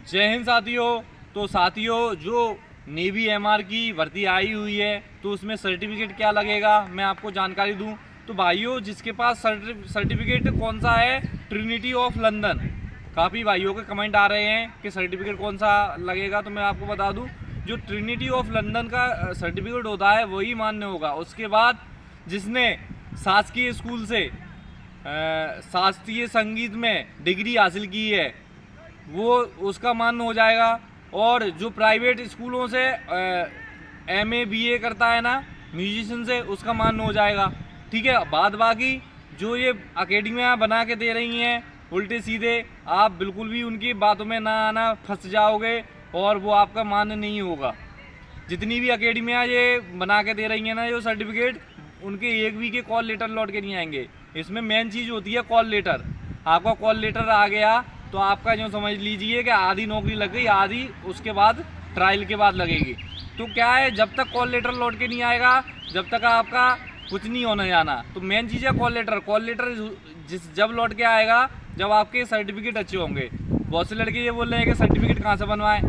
जय हिंद साथियों। तो साथियों, जो नेवी एमआर की भर्ती आई हुई है तो उसमें सर्टिफिकेट क्या लगेगा मैं आपको जानकारी दूं। तो भाइयों, जिसके पास सर्टिफिकेट कौन सा है, ट्रिनिटी ऑफ लंदन। काफ़ी भाइयों के कमेंट आ रहे हैं कि सर्टिफिकेट कौन सा लगेगा, तो मैं आपको बता दूं जो ट्रिनिटी ऑफ लंदन का सर्टिफिकेट होता है वही मान्य होगा। उसके बाद जिसने शासकीय स्कूल से शास्त्रीय संगीत में डिग्री हासिल की है वो उसका मान्य हो जाएगा। और जो प्राइवेट स्कूलों से एमए बीए करता है ना म्यूजिशियन से, उसका मान्य हो जाएगा। ठीक है, बाद बाकी जो ये अकेडमियाँ बना के दे रही हैं उल्टे सीधे, आप बिल्कुल भी उनकी बातों में ना आना, फंस जाओगे और वो आपका मान्य नहीं होगा। जितनी भी अकेडमियाँ ये बना के दे रही हैं ना जो सर्टिफिकेट, उनके एक भी के कॉल लेटर लौट के नहीं आएंगे। इसमें मेन चीज़ होती है कॉल लेटर। आपका कॉल लेटर आ गया तो आपका जो समझ लीजिए कि आधी नौकरी लग गई, आधी उसके बाद ट्रायल के बाद लगेगी। तो क्या है, जब तक कॉल लेटर लौट के नहीं आएगा जब तक आपका कुछ नहीं होने जाना। तो मेन चीज़ है कॉल लेटर। कॉल लेटर जब लौट के आएगा जब आपके सर्टिफिकेट अच्छे होंगे। बहुत से लड़के ये बोल रहे हैं कि सर्टिफिकेट कहाँ से बनवाएं।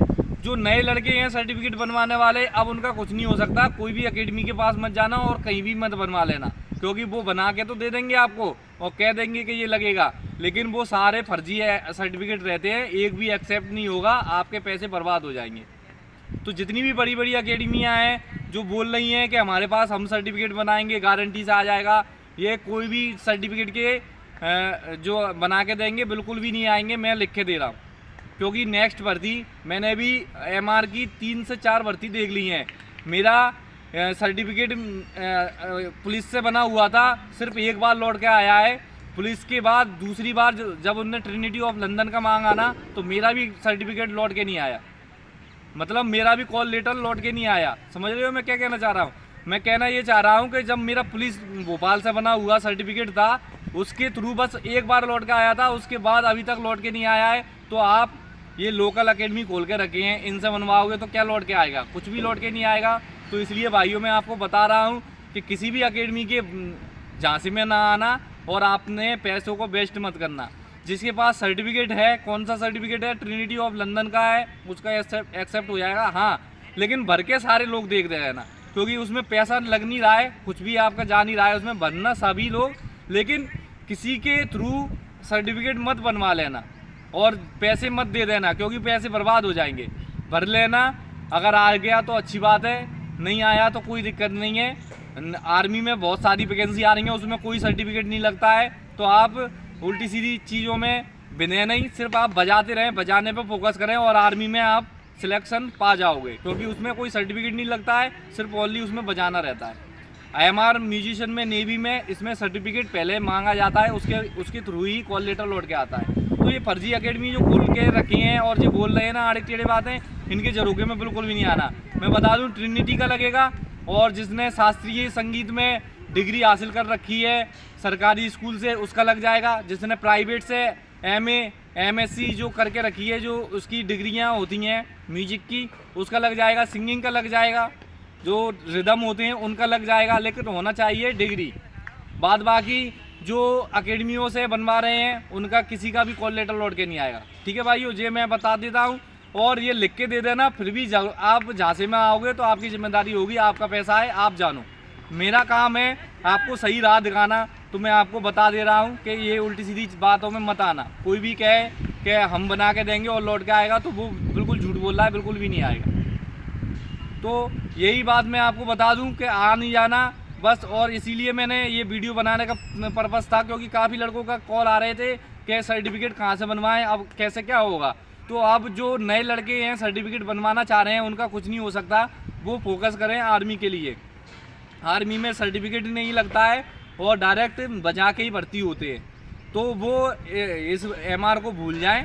जो नए लड़के हैं सर्टिफिकेट बनवाने वाले, अब उनका कुछ नहीं हो सकता। कोई भी अकेडमी के पास मत जाना और कहीं भी मत बनवा लेना, क्योंकि वो बना के तो दे देंगे आपको और कह देंगे कि ये लगेगा, लेकिन वो सारे फर्जी सर्टिफिकेट रहते हैं, एक भी एक्सेप्ट नहीं होगा, आपके पैसे बर्बाद हो जाएंगे। तो जितनी भी बड़ी बड़ी अकेडमियाँ हैं जो बोल रही हैं कि हमारे पास हम सर्टिफिकेट बनाएंगे, गारंटी से आ जाएगा, ये कोई भी सर्टिफिकेट के जो बना के देंगे बिल्कुल भी नहीं आएंगे। मैं लिख के दे रहा हूँ, क्योंकि नेक्स्ट भर्ती मैंने भी एमआर की 3 से 4 भर्ती देख ली हैं। मेरा सर्टिफिकेट पुलिस से बना हुआ था, सिर्फ एक बार लौट के आया है। पुलिस के बाद दूसरी बार जब उनने ट्रिनिटी ऑफ लंदन का मांगा ना, तो मेरा भी सर्टिफिकेट लौट के नहीं आया। मतलब मेरा भी कॉल लेटर लौट के नहीं आया। समझ रहे हो मैं क्या कहना चाह रहा हूँ? मैं कहना ये चाह रहा हूँ कि जब मेरा पुलिस भोपाल से बना हुआ सर्टिफिकेट था उसके थ्रू बस एक बार लौट के आया था, उसके बाद अभी तक लौट के नहीं आया है। तो आप ये लोकल अकेडमी खोल के रखे हैं, इनसे बनवाओगे तो क्या लौट के आएगा? कुछ भी लौट के नहीं आएगा। तो इसलिए भाइयों मैं आपको बता रहा हूँ कि किसी भी अकेडमी के झांसे में ना आना और आपने पैसों को वेस्ट मत करना। जिसके पास सर्टिफिकेट है, कौन सा सर्टिफिकेट है, ट्रिनिटी ऑफ लंदन का है, उसका एक्सेप्ट हो जाएगा। हाँ, लेकिन भर के सारे लोग देख दे ना, क्योंकि उसमें पैसा लग नहीं रहा है, कुछ भी आपका जा नहीं रहा है उसमें, भरना सभी लोग। लेकिन किसी के थ्रू सर्टिफिकेट मत बनवा लेना और पैसे मत दे देना, क्योंकि पैसे बर्बाद हो जाएंगे। भर लेना, अगर आ गया तो अच्छी बात है, नहीं आया तो कोई दिक्कत नहीं है। आर्मी में बहुत सारी वैकेंसी आ रही है, उसमें कोई सर्टिफिकेट नहीं लगता है। तो आप उल्टी सीधी चीज़ों में बिने नहीं, सिर्फ आप बजाते रहें, बजाने पर फोकस करें और आर्मी में आप सिलेक्शन पा जाओगे, क्योंकि उसमें कोई सर्टिफिकेट नहीं लगता है, सिर्फ ओनली उसमें बजाना रहता है। एमआर म्यूजिशियन में, नेवी में, इसमें सर्टिफिकेट पहले मांगा जाता है, उसके थ्रू ही कॉल लेटर लौट के आता है। तो ये फर्जी अकेडमी जो खोल के रखी हैं और जो बोल रहे हैं ना आड़े टेढ़े बातें, इनके झरोखे में बिल्कुल भी नहीं आना। मैं बता दूं ट्रिनिटी का लगेगा, और जिसने शास्त्रीय संगीत में डिग्री हासिल कर रखी है सरकारी स्कूल से उसका लग जाएगा। जिसने प्राइवेट से एमए एमएससी जो करके रखी है, जो उसकी डिग्रियां होती हैं म्यूजिक की, उसका लग जाएगा। सिंगिंग का लग जाएगा, जो रिदम होते हैं उनका लग जाएगा, लेकिन होना चाहिए डिग्री। बाद बाकी जो अकेडमियों से बनवा रहे हैं उनका किसी का भी कॉल लेटर लौट के नहीं आएगा। ठीक है भाइयों, ये मैं बता देता हूँ और ये लिख के दे देना। फिर भी आप झांसे में आओगे तो आपकी जिम्मेदारी होगी, आपका पैसा है, आप जानो। मेरा काम है आपको सही राह दिखाना, तो मैं आपको बता दे रहा हूँ कि ये उल्टी सीधी बातों में मत आना। कोई भी कहे कि हम बना के देंगे और लौट के आएगा तो वो बिल्कुल झूठ बोल रहा है, बिल्कुल भी नहीं आएगा। तो यही बात मैं आपको बता दूं कि आ नहीं जाना बस। और इसीलिए मैंने ये वीडियो बनाने का पर्पज़ था, क्योंकि काफ़ी लड़कों का कॉल आ रहे थे कि सर्टिफिकेट कहाँ से बनवाएं, अब कैसे क्या होगा। तो अब जो नए लड़के हैं सर्टिफिकेट बनवाना चाह रहे हैं उनका कुछ नहीं हो सकता, वो फोकस करें आर्मी के लिए। आर्मी में सर्टिफिकेट नहीं लगता है और डायरेक्ट बजा के ही भर्ती होते हैं। तो वो इस एमआर को भूल जाएं,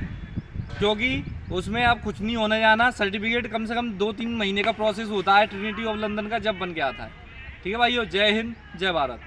क्योंकि उसमें अब कुछ नहीं होने जाना। सर्टिफिकेट कम से कम 2-3 महीने का प्रोसेस होता है ट्रिनिटी ऑफ लंदन का, जब बन के आता है। ठीक है भाइयों, जय हिंद, जय भारत।